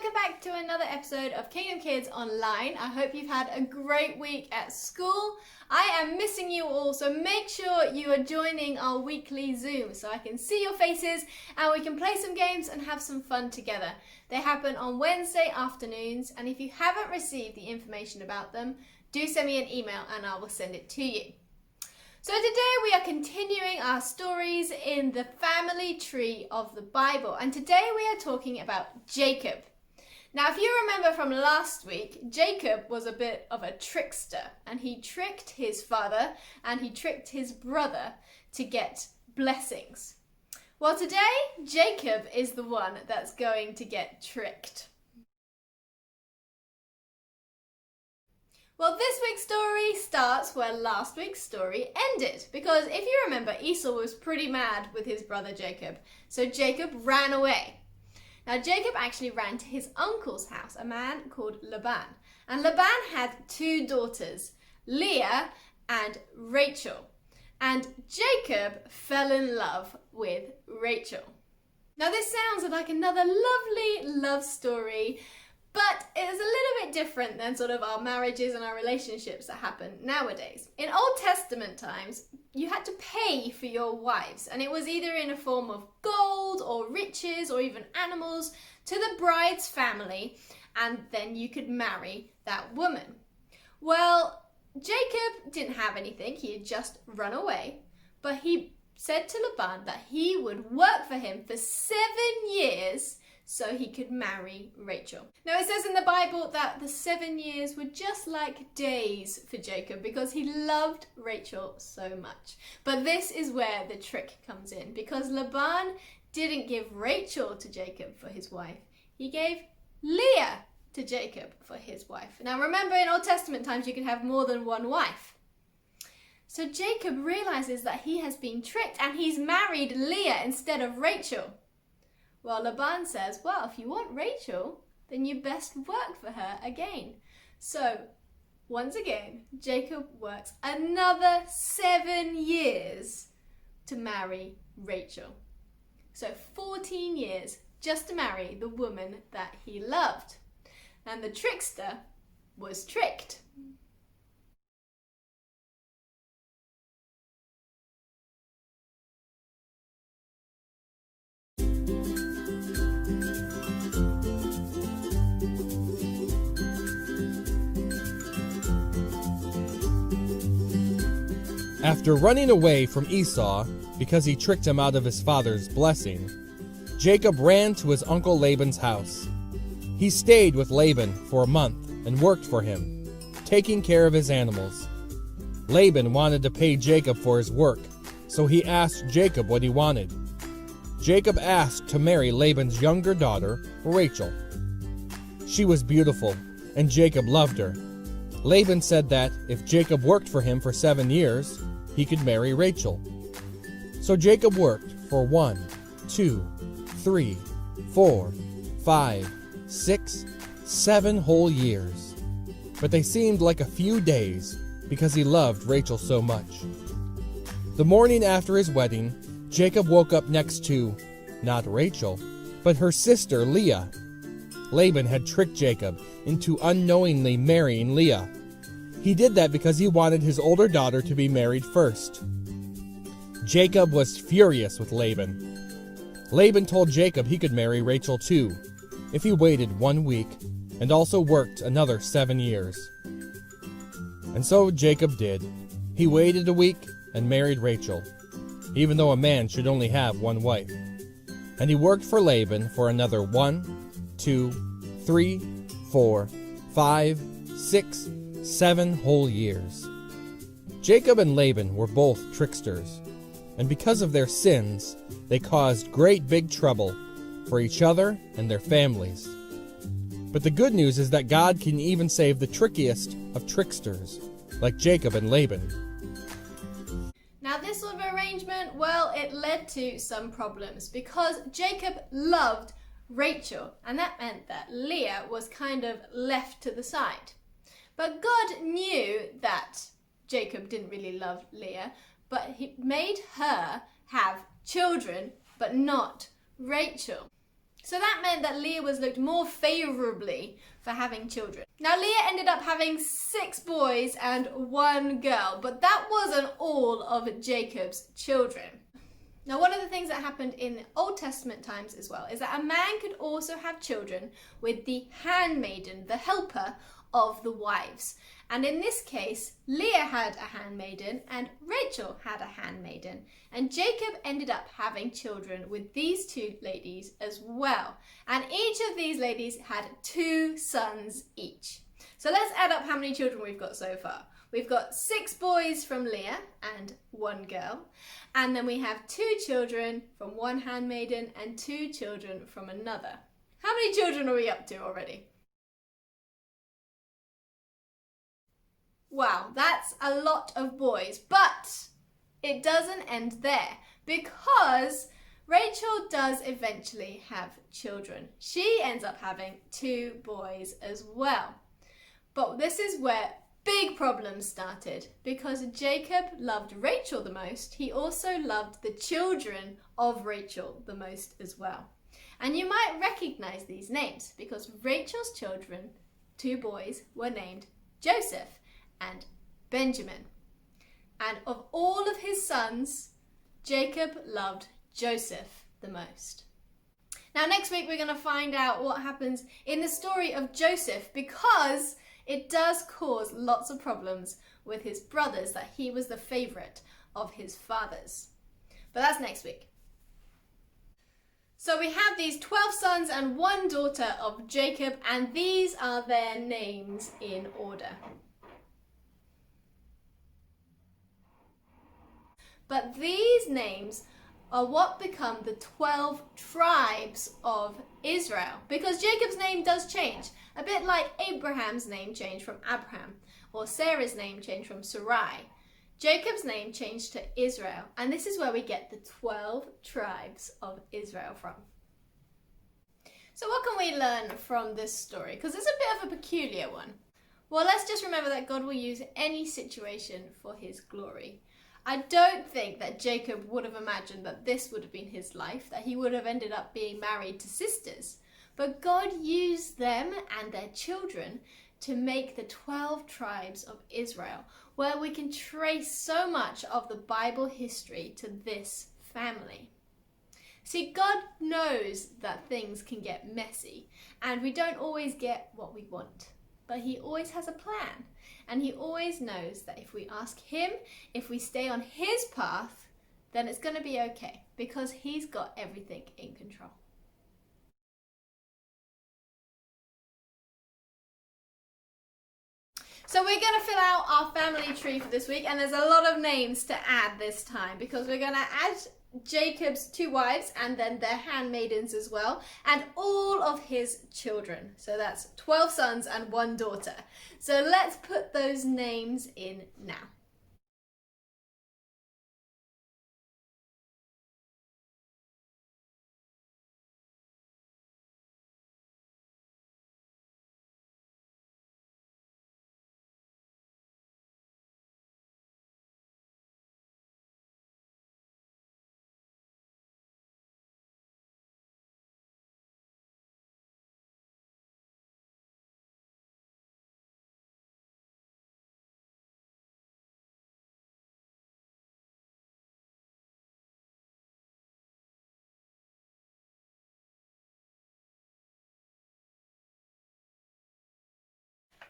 welcome back to another episode of Kingdom Kids Online. I hope you've had a great week at school. I am missing you all, so make sure you are joining our weekly Zoom so I can see your faces and we can play some games and have some fun together. They happen on Wednesday afternoons, and if you haven't received the information about them, do send me an email and I will send it to you. So today we are continuing our stories in the family tree of the Bible, and today we are talking about Jacob. Now, if you remember from last week, Jacob was a bit of a trickster, and he tricked his father and he tricked his brother to get blessings. Well, today Jacob is the one that's going to get tricked. Well, this week's story starts where last week's story ended, because if you remember, Esau was pretty mad with his brother Jacob, so Jacob ran away. Now, Jacob actually ran to his uncle's house, a man called Laban, and Laban had two daughters, Leah and Rachel, and Jacob fell in love with Rachel. Now, this sounds like another lovely love story, but it is a little bit different than sort of our marriages and our relationships that happen nowadays. In Old Testament times, you had to pay for your wives, and it was either in a form of gold or riches or even animals to the bride's family, and then you could marry that woman. Well, Jacob didn't have anything, he had just run away, but he said to Laban that he would work for him for 7 years so he could marry Rachel. Now, it says in the Bible that the 7 years were just like days for Jacob because he loved Rachel so much. But this is where the trick comes in, because Laban didn't give Rachel to Jacob for his wife. He gave Leah to Jacob for his wife. Now, remember, in Old Testament times, you could have more than one wife. So Jacob realizes that he has been tricked and he's married Leah instead of Rachel. Well, Laban says, well, if you want Rachel, then you best work for her again. So, once again, Jacob works another 7 years to marry Rachel. So 14 years just to marry the woman that he loved. And the trickster was tricked. After running away from Esau because he tricked him out of his father's blessing, Jacob ran to his uncle Laban's house. He stayed with Laban for a month and worked for him, taking care of his animals. Laban wanted to pay Jacob for his work, so he asked Jacob what he wanted. Jacob asked to marry Laban's younger daughter, Rachel. She was beautiful, and Jacob loved her. Laban said that if Jacob worked for him for 7 years, he could marry Rachel. So Jacob worked for 1, 2, 3, 4, 5, 6, 7 whole years. But they seemed like a few days because he loved Rachel so much. The morning after his wedding, Jacob woke up next to, not Rachel, but her sister Leah. Laban had tricked Jacob into unknowingly marrying Leah. He did that because he wanted his older daughter to be married first. Jacob was furious with Laban. Laban told Jacob he could marry Rachel too, if he waited 1 week and also worked another 7 years. And so Jacob did. He waited a week and married Rachel, even though a man should only have one wife. And he worked for Laban for another 1, 2, 3, 4, 5, 6, 7 whole years. Jacob and Laban were both tricksters, and because of their sins, they caused great big trouble for each other and their families. But the good news is that God can even save the trickiest of tricksters, like Jacob and Laban. Now, this sort of arrangement, well, it led to some problems because Jacob loved Rachel, and that meant that Leah was kind of left to the side. But God knew that Jacob didn't really love Leah, but he made her have children, but not Rachel. So that meant that Leah was looked more favourably for having children. Now Leah ended up having 6 boys and 1 girl, but that wasn't all of Jacob's children. Now one of the things that happened in Old Testament times as well is that a man could also have children with the handmaiden, the helper of the wives. And in this case, Leah had a handmaiden and Rachel had a handmaiden. And Jacob ended up having children with these 2 ladies as well. And each of these ladies had 2 sons each. So let's add up how many children we've got so far. We've got 6 boys from Leah and 1 girl. And then we have 2 children from one handmaiden and 2 children from another. How many children are we up to already? Wow, that's a lot of boys, but it doesn't end there because Rachel does eventually have children. She ends up having 2 boys as well. But this is where big problems started because Jacob loved Rachel the most. He also loved the children of Rachel the most as well. And you might recognize these names because Rachel's children, 2 boys, were named Joseph and Benjamin. And of all of his sons, Jacob loved Joseph the most. Now next week we're going to find out what happens in the story of Joseph because it does cause lots of problems with his brothers that he was the favourite of his father's. But that's next week. So we have these 12 sons and 1 daughter of Jacob, and these are their names in order. But these names are what become the 12 tribes of Israel. Because Jacob's name does change, a bit like Abraham's name changed from Abraham, or Sarah's name changed from Sarai. Jacob's name changed to Israel, and this is where we get the 12 tribes of Israel from. So what can we learn from this story? Because it's a bit of a peculiar one. Well, let's just remember that God will use any situation for his glory. I don't think that Jacob would have imagined that this would have been his life, that he would have ended up being married to sisters. But God used them and their children to make the 12 tribes of Israel, where we can trace so much of the Bible history to this family. See, God knows that things can get messy and we don't always get what we want. But he always has a plan, and he always knows that if we ask him, if we stay on his path, then it's going to be okay because he's got everything in control. So we're going to fill out our family tree for this week, and there's a lot of names to add this time because we're going to add Jacob's 2 wives and then their handmaidens as well, and all of his children. So that's 12 sons and 1 daughter. So let's put those names in now.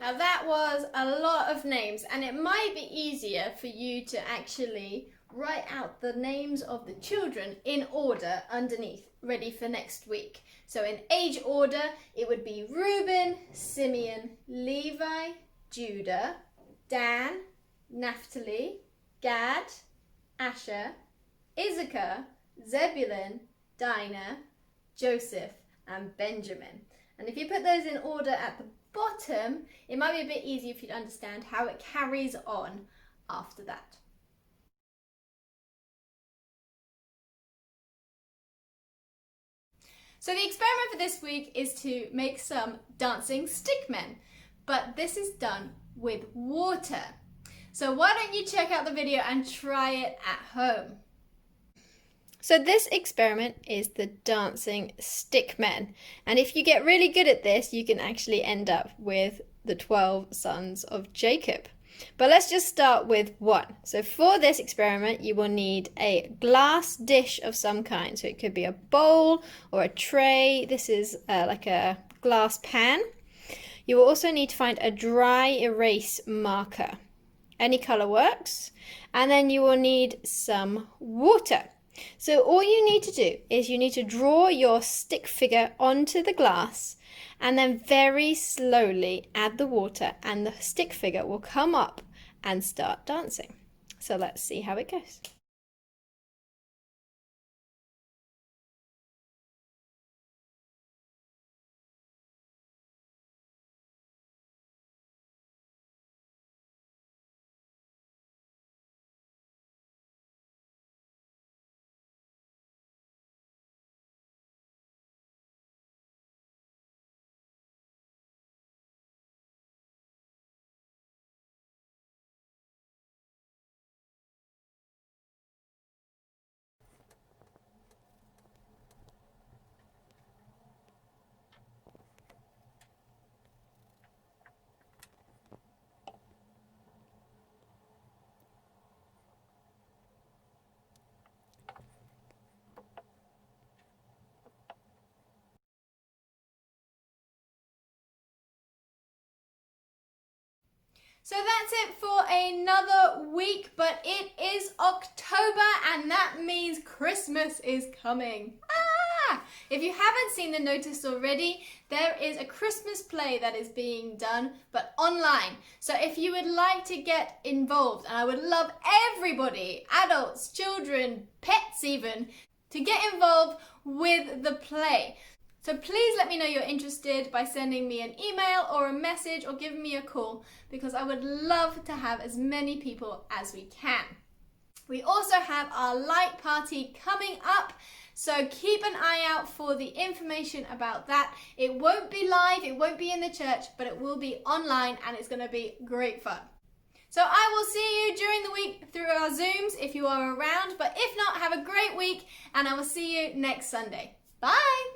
Now that was a lot of names, and it might be easier for you to actually write out the names of the children in order underneath, ready for next week. So in age order, it would be Reuben, Simeon, Levi, Judah, Dan, Naphtali, Gad, Asher, Issachar, Zebulun, Dinah, Joseph, and Benjamin. And if you put those in order at the bottom, it might be a bit easier for you to understand how it carries on after that. So the experiment for this week is to make some dancing stickmen, but this is done with water. So why don't you check out the video and try it at home? So this experiment is the dancing stick men. And if you get really good at this, you can actually end up with the 12 sons of Jacob. But let's just start with one. So for this experiment, you will need a glass dish of some kind. So it could be a bowl or a tray. This is like a glass pan. You will also need to find a dry erase marker. Any color works. And then you will need some water. So all you need to do is you need to draw your stick figure onto the glass and then very slowly add the water and the stick figure will come up and start dancing. So let's see how it goes. So that's it for another week, but it is October and that means Christmas is coming. If you haven't seen the notice already, there is a Christmas play that is being done, but online. So if you would like to get involved, and I would love everybody, adults, children, pets even, to get involved with the play. So please let me know you're interested by sending me an email or a message or giving me a call, because I would love to have as many people as we can. We also have our light party coming up, so keep an eye out for the information about that. It won't be live, it won't be in the church, but it will be online and it's going to be great fun. So I will see you during the week through our Zooms if you are around, but if not, have a great week and I will see you next Sunday. Bye!